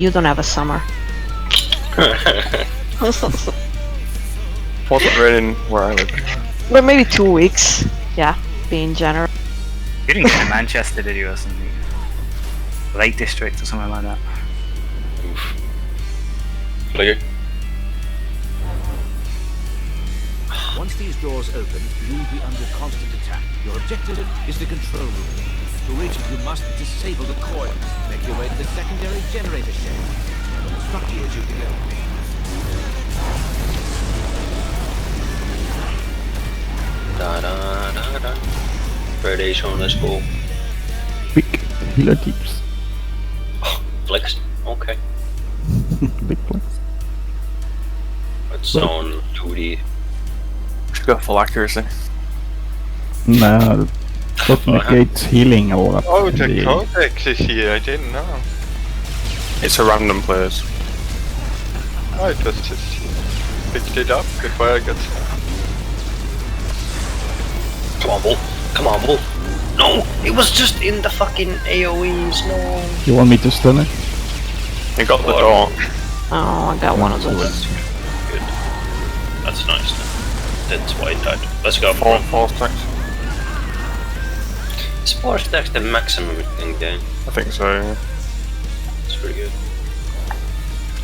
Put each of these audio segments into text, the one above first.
You don't have a summer. Wasn't raining where I live. But maybe 2 weeks. Yeah, being generous. You didn't get to Manchester, did you, or something? Lake District or something like that. Oof. Flicker. Once these doors open, you'll be under constant attack. Your objective is the control room. To reach it, you must disable the coils. Make your way to the secondary generator shed. I'll instruct you as you go. Da da da da. Radiation, let's go. Big healer deeps. Oh, flex. Okay. Big flex. It's on 2D. Should go full accuracy. No, that negates healing a lot. Oh, the codex is here, I didn't know. It's a random place. I just picked it up before I got started. Come on, Bull. Come on, Bull. No, it was just in the fucking AoEs, no. You want me to stun it? You got the door. Oh, I got one of those. Good. That's nice then. That's why it died. Let's go. Four stacks. Is 4 stacks the maximum in game? I think so, yeah. It's pretty good.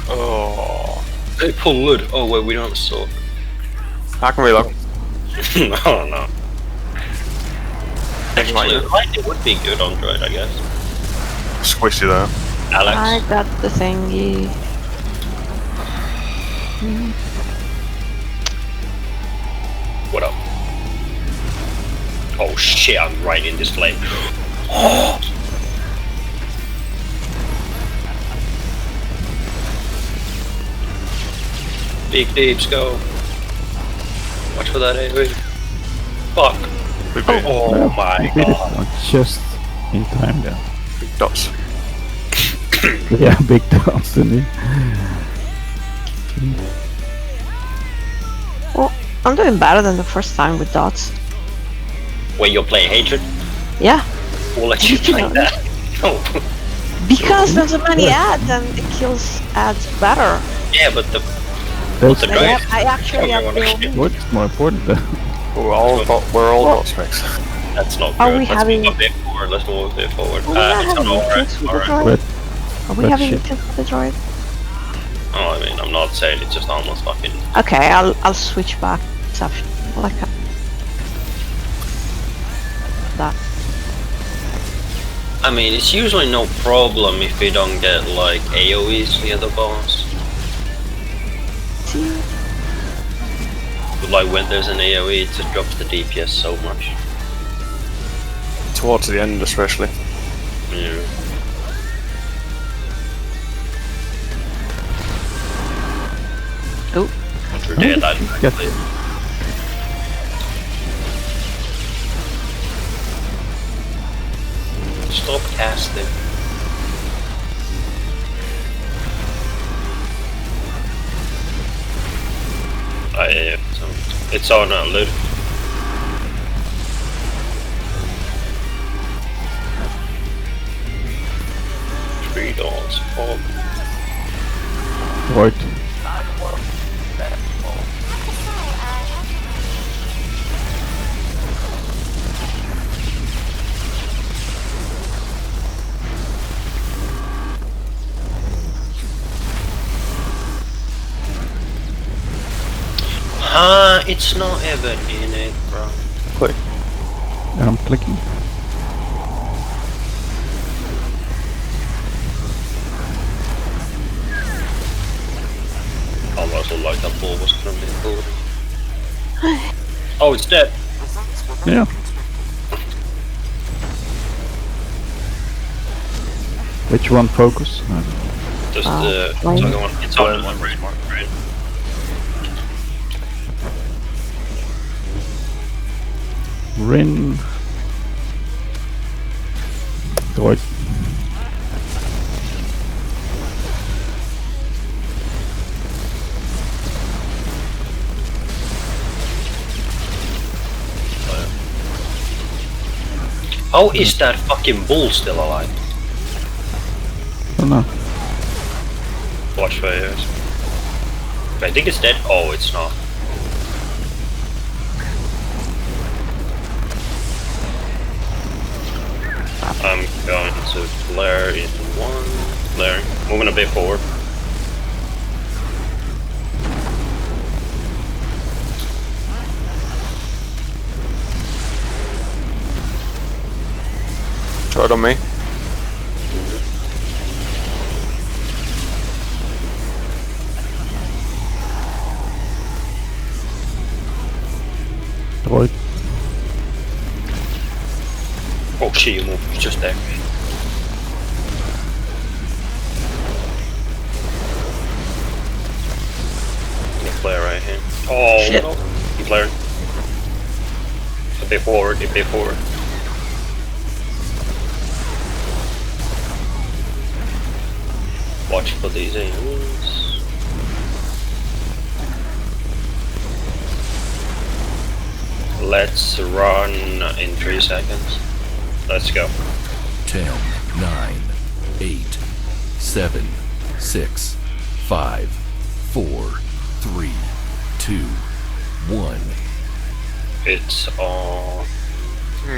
Oh. Hey, pull wood. Oh wait, we don't have a sword. I can reload. No, no. Actually, Right. light would be good on droid, I guess. Squishy though. Alex. I got the thingy. What up? Oh shit, I'm right in this flame. Oh! Big deeps, go. Watch for that AoE. Fuck. Big bit. Oh my We did it god. just in time there. Big dots. Yeah, big dots indeed. Well, I'm doing better than the first time with dots. Wait, you're playing Hatred? Yeah, We'll let you play that. No. because there's so many ads and it kills ads better. Yeah, but the That's the I, droid. I actually have Everyone- the what's more important though. We're all dot specs. That's not Are good. we Let's having- move a bit forward. Let's move a bit forward. Are we not It's having not over. meetings with the Alright. droid? Red, Are we red having ship. meetings with the droid? Oh, I mean, I'm not saying it's just almost fucking. Okay, I'll switch back. Exception. Like that. I mean, it's usually no problem if we don't get like AoEs near the boss. See? But like when there's an AoE, it just drops the DPS so much. Towards the end especially. Yeah. Oh, You're dead, I Get Stop casting. Oh yeah, so it's on lid. Three doors. Oh, Right. it's not even in it, bro. Click. And I'm clicking. Almost looked like that ball was gonna be cool. Oh, it's dead. Yeah. Which one focus? Just the flame. second one. It's on one right. Right. Rin. Droid. How is that fucking bull still alive? Oh no. Watch fires. I think it's dead. Oh, it's not. I'm going to flare in one. Flaring. Moving a bit forward. Droid on me. Droid. Oh shit, you moved. It's just there. Flare right here. Oh, Shit. no. You flared. A bit forward, a bit forward. Watch for these aliens. Let's run in 3 seconds. Let's go. 10, 9, 8, 7, 6, 5, 4, 3, 2, 1. It's on.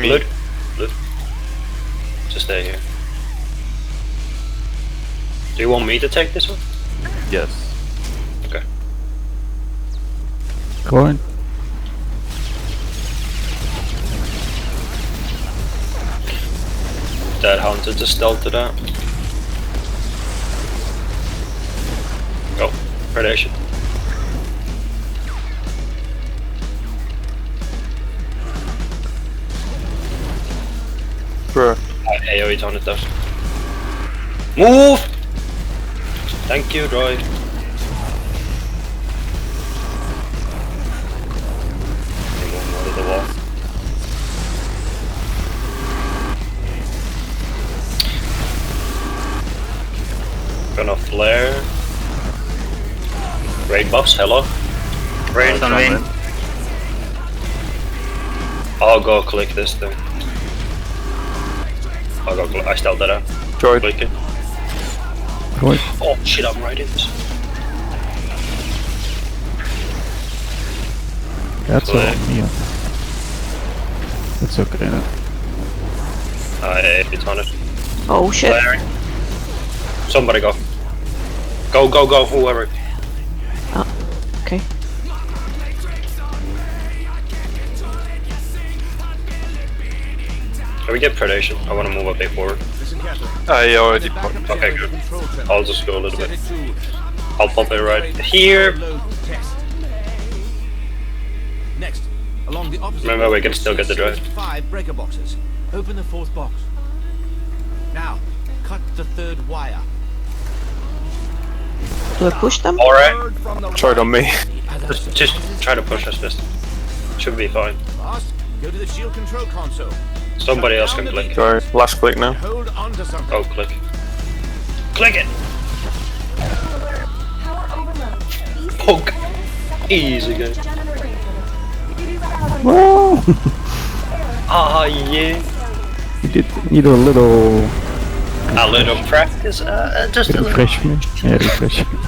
Me. Blood. Blood. Just stay here. Do you want me to take this one? Yes. Okay. Going. That hunter just stealth to that. Go. Predation. Bro. AoE on it does. Move! Thank you, droid. Anyone out of the wall? Gonna flare. Raid buffs, hello. Raid's on me. I'll go click this thing. I'll go click. I stealthed that out. Droid. Click it. Droid. Oh shit, I'm right in this. That's all Click. me. That's okay then. It's on it. Oh shit. Flaring. Somebody go. Go, go, go, whoever. Okay. Can we get predation? I want to move a bit forward. Listen carefully. I already Back popped. up Okay, the good. control terminal. I'll just go a little Set bit. it to I'll pop it right here. load test. Next, along the opposite. Remember, we can still get the drive. 5 breaker boxes. Open the 4th box. Now, cut the 3rd wire. Do I push them? Alright, Droid on me. just try to push us this. Should be fine. Last, go to the shield control console. Somebody else can click. Sorry, last click now. Hold on to something. Oh, click. Click it! Poke! Easy game. Whoa! Ah, yeah. You did need a little A little practice, just a little. refreshment. Yeah, refreshment.